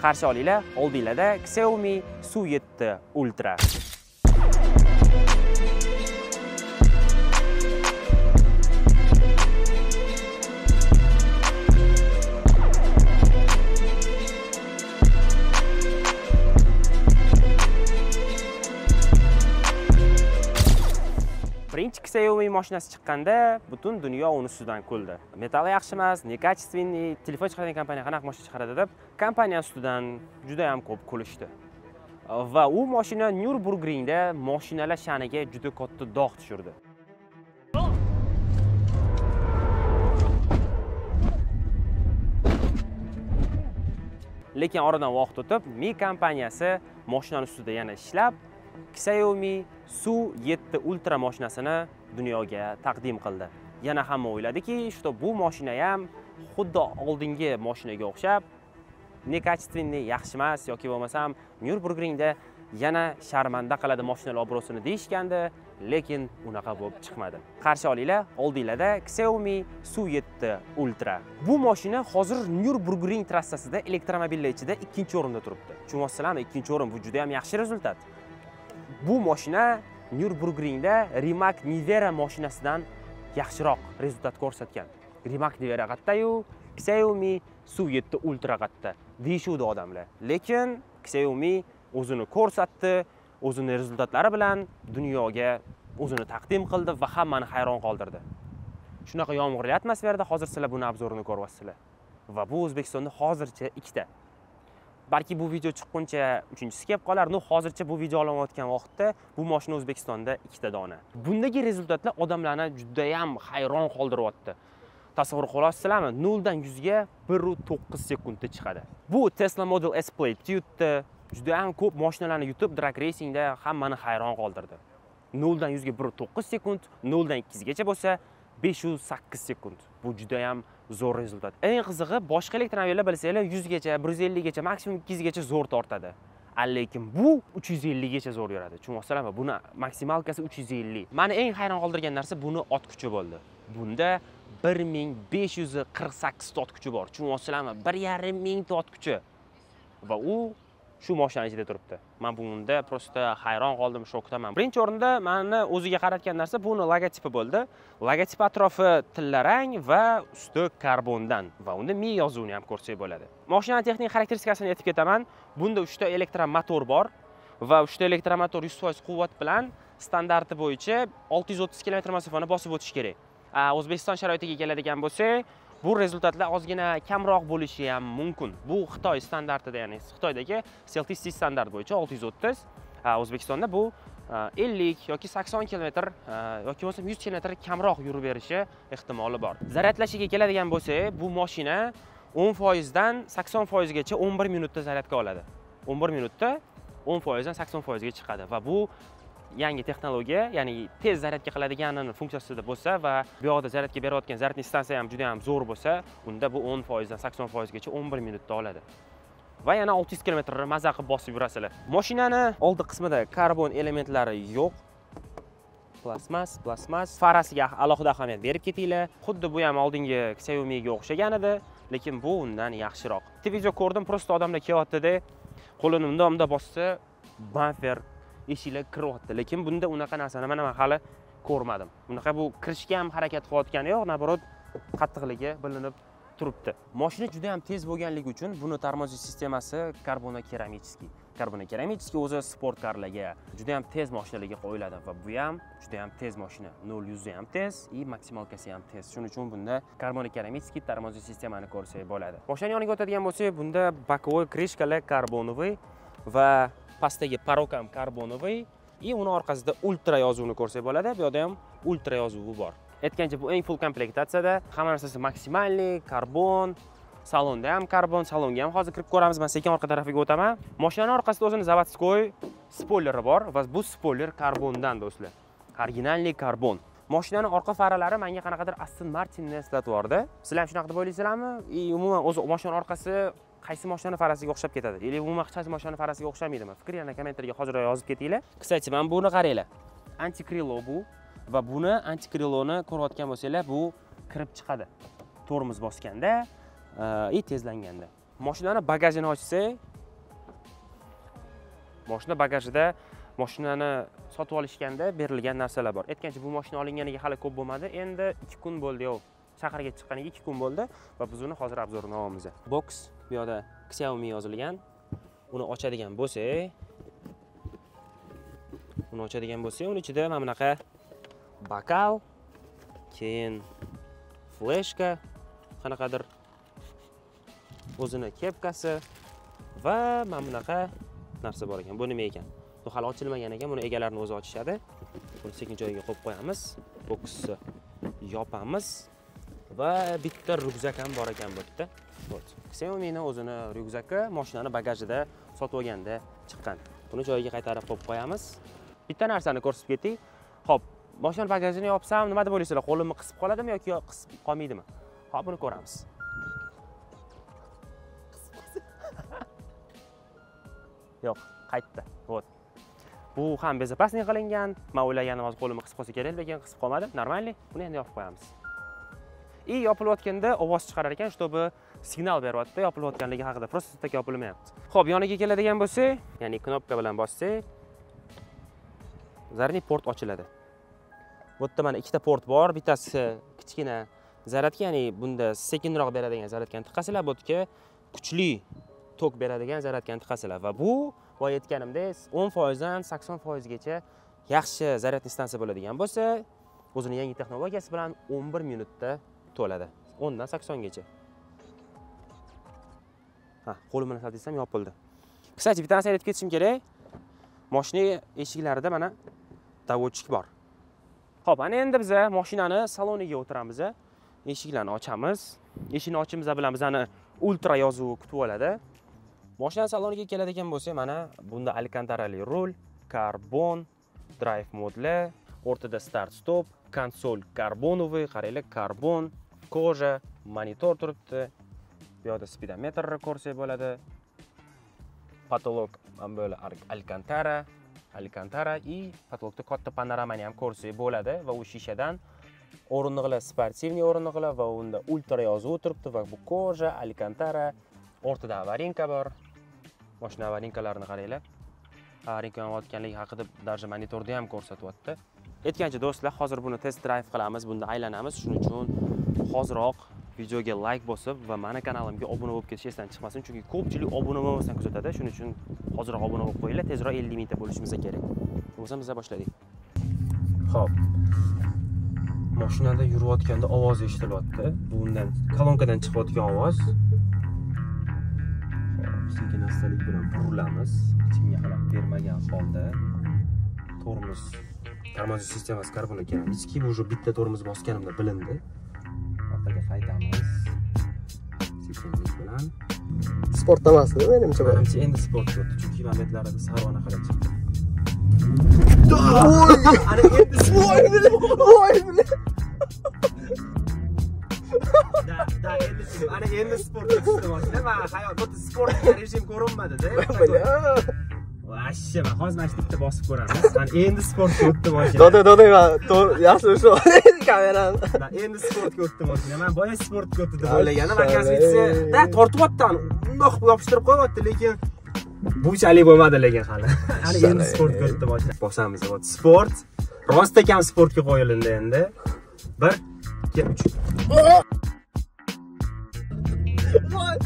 Qarshi olinglar, oldinglarda Xiaomi Su7 Ultra. Birinchi Xiaomi mashinasi chiqqanda butun dunyo uni ustidan kuldi. Metall yaxshi emas, nekачественный, telefon chiqaradigan kompaniya qanaqa mashina chiqaradi deb kompaniya ustidan juda ham ko'p kulishdi. Va u mashina Nürburgringda mashinalar sha'niga juda katta dog' tushirdi. Lekin oradan vaqt o'tib, Mi kompaniyasi mashinaning ustida yana ishlab, Xiaomi Su7 Ultra mashinasini dunyoga taqdim qildi. Yana hamma o'yladiki, что bu mashina ham xuddi oldingi mashinaga o'xshab, nekачественный, yaxshi emas yoki bo'lmasam Nürburgringda yana sharmanda qiladi mashinalar obro'sini deyishgandi, lekin unaqa bo'lib chiqmadi. Qarshi olinglar, oldinglarda Xiaomi Su7 Ultra. Bu mashina hozir Nürburgring trassasida elektromobillar ichida 2-o'rinda turibdi. Tushunasizlarmi? 2-o'rin bu juda ham yaxshi rezultat. Bu mashina Nürburgringda Rimac Nivera mashinasidan yaxshiroq rezultat ko'rsatgan. Rimac Nivera qatta-yu, Xiaomi Su7 Ultra qatta deyishuvdi odamlar. Lekin Xiaomi o'zini ko'rsatdi, o'zini rezultatlari bilan dunyoga o'zini taqdim qildi va hammani hayron qoldirdi. Shunaqa yomg'irli atmosferada hozir sizlar buni obzorini ko'ryapsizlar. Va bu O'zbekistonda hozircha 2 ta. Balki bu video chiqquncha 3-chisi kelib qolar. Hozircha bu video olayotgan vaqtda bu mashina O'zbekistonda 2 ta dona. Bundagi rezultatlar odamlarni juda ham hayron qoldiryapti. Tasavvur qilasizlarmi? 0 dan 100 ga 1.9 sekundda chiqadi. Bu Tesla Model S Plaid yutdi. Juda ham ko'p mashinalarni yutib drag racingda hammani hayron qoldirdi. 0 dan 100 ga 1.9 sekund, 0 dan 2 gacha bo'lsa 508 sekund. Bu juda ham zo'r rezultat. Eng qizig'i, boshqa elektromobillar bilsanglar 100 gacha, 150 gacha, maksimum 200 gacha zo'r tortadi. Lekin bu 350 gacha zo'r yuradi. Tushunasizlarmi? Buni maksimalkasi 350. Meni eng hayron qoldirgan narsa buni ot kuchi bo'ldi. Bunda 1548 ot kuchi bor. Tushunasizlarmi? 1.5 ot kuchi. Va u shu mashina ichida turibdi. Men bunda prosta hayron qoldim, shokdaman. Birinchi o'rinda meni o'ziga qaratgan narsa buni logotipi bo'ldi. Logotip atrofi tillarang va usti karbondan va unda Mi yozuvini ham ko'rsak bo'ladi. Mashinaning texnik xarakteristikasini aytib ketaman. Bunda 3 ta elektromotor bor va 3 ta elektromotor 100% quvvat bilan standarti bo'yicha 630 km masofani bosib o'tish kerak. O'zbekiston sharoitiga keladigan bo'lsak, bu rezultatlar ozgina kamroq bo'lishi ham mumkin. Bu Xitoy standartida, ya'ni Xitoydagi CLTC standart bo'yicha 630, O'zbekistonda bu 50 yoki 80 km yoki bo'lmasa 100 km kamroq yurib berishi ehtimoli bor. Zaryadlashiga keladigan bo'lsak, bu mashina 10% dan 80% gacha 11 minutda zaryadga oladi. 11 minutda 10% dan 80% ga chiqadi va bu yangi texnologiya, ya'ni tez zaryadga qiladiganini funksiyasida bo'lsa va bu yoqda zaryadga berayotgan zaryadniy stansiya ham juda ham zo'r bo'lsa, unda bu 10% dan 80% gacha 11 minutda oladi. Va yana 600 km maza qilib bosib yurasizlar. Mashinani oldi qismida karbon elementlari yo'q. Plasmas. Farasiga alohida ahamiyat berib ketinglar. Xuddi bu ham oldingi Xiaomi'ga o'xshagan edi, lekin bu undan yaxshiroq. Video ko'rdim, prosta odamlar kelyapti-da, qo'lini unda bossa, bamper eshiklar kiryapti, lekin bunda unaqa narsani men hali ko'rmadim. Unaqa bu kirishga ham harakat qilayotgani yo'q, naborot qattiqligi bilinib turibdi. Mashina juda ham tez bo'lganligi uchun buni tormozish sistemasi karbonokeramitskiy o'zi sport karlarga juda ham tez mashinalarga qo'yiladi va bu ham juda ham tez mashina. 0-100 ham tez, maksimalkasi ham tez. Shuning uchun bunda karbonokeramitskiy tormozish sistemani ko'rsak bo'ladi. Mashinaning yoniga o'tadigan bo'lsak, bunda bokovoy krishkalar karbonoviy va pastdagi parok ham karbonoviy, uni orqasida ultra yozuvini ko'rsak bo'ladi. Bu yerda ham ultra yozuvi bor. Aytgancha bu eng full komplektatsiyada, hamma narsasi maksimalniy, karbon, salonda ham karbon, salonga ham hozir kirib ko'ramiz. Men sekin orqa tarafiga o'taman. Mashinaning orqasida o'zini zavodskoy spoileri bor va bu spoiler karbondan do'stlar. Originalniy karbon. Mashinaning orqa faralari menga qanaqadir Aston Martinni eslatvordi. Sizlar ham shunaqa deb o'ylaysizlarmi? Umuman o'zi mashinaning orqasi qaysi mashinaning farasiga o'xshab ketadi? Yoki umuman hech qaysi mashinaning farasiga o'xshamaydimi? Fikrlarni kommentariyga hozir yozib ketinglar. Kстати, men buni qaranglar. Antikrilo bu va buni antikriloni ko'rayotgan bo'lsanglar, bu kirib chiqadi. Tormoz bosganda, tezlanganda. Mashinani bagajini ochsak, Mashina bagajida mashinani sotib olishganda berilgan narsalar bor. Aytgancha bu mashina olinganiga hali ko'p bo'lmadi. Endi 2 kun bo'ldi, shaharga chiqqaniga 2 kun bo'ldi va biz uni hozir obzorini olamiz. Box bu yerda Xiaomi yozilgan. Uni ochadigan bo'lsak, uni ichida mana bunaqa bakal, keyin fleshka, qanaqadir o'zini kepkasi va mana bunaqa narsa bor ekan. Bu nima ekan? Bu hali ochilmagan ekan. Buni egalarining o'zi ochishadi. Buni sekin joyiga qo'yib qo'yamiz. Boksni yopamiz va bitta ryukzak ham bor ekan bu yerda. Xiaomi'ning o'zini ryukzaki mashinani bagajida sotib olganda chiqqan. Buni joyiga qaytarib qo'yib qo'yamiz. Bitta narsani ko'rsatib ketdik. Xo'p, mashina bagajini yopsam nima deb o'ylaysizlar? Qo'limni qisib qoladimi yoki qisib qolmaydimi? Xo'p, buni ko'ramiz. Yo'q, qaytdi. Вот. Bu ham bezopasniy qilingan. Men o'ylaganim hozir qo'limni qisib qolsa kerak, lekin qisib qolmadi. Normalniy. Buni endi yopib qo'yamiz. Yopilayotganda ovoz chiqarar ekan, чтобы signal beryapti, yopilayotganligi haqida. Просто tak yopilmayapti. Xo'p, yoniga keladigan bo'lsak, ya'ni knopka bilan bossak, zarniy port ochiladi. Bu yerda mana ikkita port bor. Bittasi kichkina zaryadka, ya'ni bunda sekinroq beradigan zaryadkani tiqasizlar, bu yerga kuchli tok beradigan zaryadkani tiqasizlar va bu aytganimdek 10% dan 80% gacha yaxshi zaryadni stansiya bo'ladigan bo'lsa, o'zining yangi texnologiyasi bilan 11 minutda to'ladi. 10 dan 80 gacha. Qo'lim bilan saltisam yopildi. Kısaca bir tanesini aytib ketishim kerak. Mashina eshiklarida mana davotchik bor. Xo'p, ana endi biz mashinani saloniga o'tiramiz. Eshiklarni ochamiz. Eshikni ochimiz bilan bizani ultra yozuvi kutib oladi. Mashina saloniga keladigan bo'lsak, mana bunda alkantarali rul, karbon, drive modlar, o'rtada start stop, konsol karbonoviy, qaranglar, karbon, koja, monitor turibdi. Bu yerda speedometr ko'rsak bo'ladi. Patolog ham böyle alkantara и patologda katta panoramani ham ko'rsak bo'ladi va u shishadan o'rindiqlar sportivniy o'rindiqlar va unda ultra yozuv turibdi va bu koja, alkantara, o'rtada avarinka bor. Mashina avarinkalarini qaranglar. Avarinka o'tganligi haqida darja monitorda ham ko'rsatyapti. Aytgancha do'stlar, hozir buni test drive qilamiz, bunda aylanamiz. Shuning uchun hoziroq videoga like bosib va meni kanalimga obuna bo'lib ketish esdan chiqmasin, chunki ko'pchilik obuna bo'lmasdan kuzatadi. Shuning uchun hozirroq obuna bo'lib qo'yinglar, tezroq 50 mingta bo'lishimiz kerak. Bo'lsa biz boshladik. Xo'p. Mashinada yurayotganda ovoz eshitilyapti. Bundan kolonkadan chiqayotgan ovoz. Sekin-astalik bilan burilamiz. Ichimga xalaq bermagan holda tormoz tormoz sistemasi karbon ekan. Ichki уже bitta tormoz bosganimda bilindi. Orqaga qaytamiz. Sekinlik bilan. Sport emasmi menimcha bu? Menimcha endi sport bo'ldi, chunki mamlakatlarda sarvona qilib chiqdi. Ana endi voy bilan. Ana endi sport chiqdi mashina. Men hayot bu sport rejim ko'rinmadi-da. Vashsha, men hozir mana shu bitta bosib ko'ramiz. Men endi sportga o'tdim mashina. Doda, yaxshi shu kamerani. Men endi sportga o'tdim mashina. Men boya sportga o'tdi deb o'ylaganim, akasiya, da tortyapti, undoq yopishtirib qo'yapti, lekin bunchalik bo'lmadi lekin hali. Ana endi sportga o'tdi mashina. Bosamiz, sport. Rostakam sportga qo'yildi endi. 1 2 3. Voy!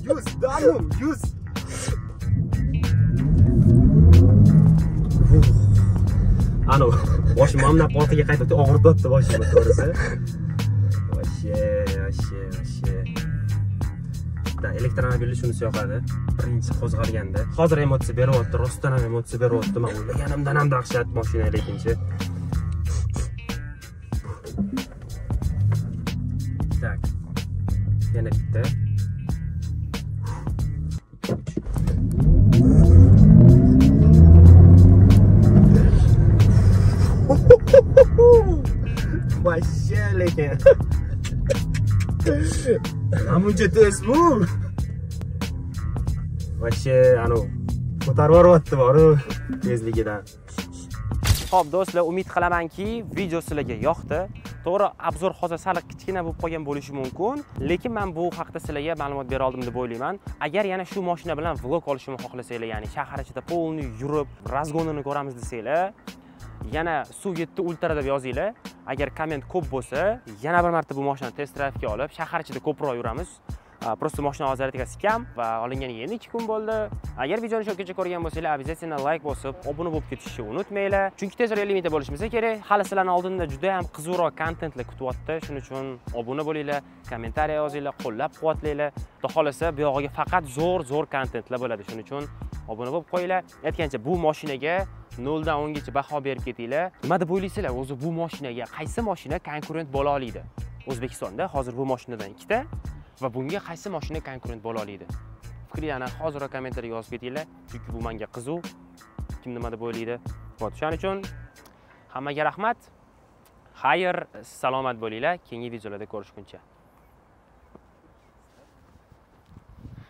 100, darım, 100. Ano, boshim mamlab ortiga qaytib og'rityapti boshimni to'g'risi. Vashshe. Da elektromobilni shunisi yoqadi. Birinchi qo'zg'alganda. Hozir emotsiya beryapti, rostdan ham emotsiya beryapti. Men o'ylaganimdan ham dahshat mashina lekinchi. Tak. Yana bitta. Vashshe lekin. Amuncha tez bu. Vashshe, ko'tarib boryapti boru tezligidan. Xo'p do'stlar, umid qilamanki, video sizlarga yoqdi. To'g'ri, obzor hozir sal kichkina bo'lib qolgan bo'lishi mumkin, lekin men bu haqda sizlarga ma'lumot bera oldim deb o'ylayman. Agar yana shu mashina bilan vlog olishni xohlasanglar, ya'ni shahar ichida polni yurib, razgonini ko'ramiz desanglar, yana Su7 Ultra deb yozinglar. Agar komment ko'p bo'lsa, yana bir marta bu mashinani test drive'ga olib, shahar ichida ko'proq yuramiz. Просто mashina hozir skam va olinganiga endi 2 kun bo'ldi. Agar videoni shungacha ko'rgan bo'lsanglar, обязательно like bosib, obuna bo'lib ketishni unutmanglar. Chunki tezroq 50 mingta bo'lishimiz kerak. Hali sizlarning oldinda juda ham qiziqroq kontentlar kutyapti. Shuning uchun obuna bo'linglar, kommentariy yozinglar, qo'llab-quvvatlanglar. Xudo xolasa, bu yog'iga faqat zo'r kontentlar bo'ladi. Shuning uchun obuna bo'lib qo'yinglar. Aytgancha, bu mashinaga 0 dan 10 gacha baho berib ketinglar. Nima deb o'ylaysizlar? O'zi bu mashinaga qaysi mashina konkurent bo'la oladi? O'zbekistonda hozir bu mashinadan ikkita va bunga qaysi mashina konkurent bo'la oladi? Fikringizni hozirroq kommentariyaga yozib ketinglar, chunki bu menga qiziq. Kim nima deb o'ylaydi? Shuning uchun hammaga rahmat. Xayr, salomat bo'linglar. Keyingi videolarda ko'rishguncha.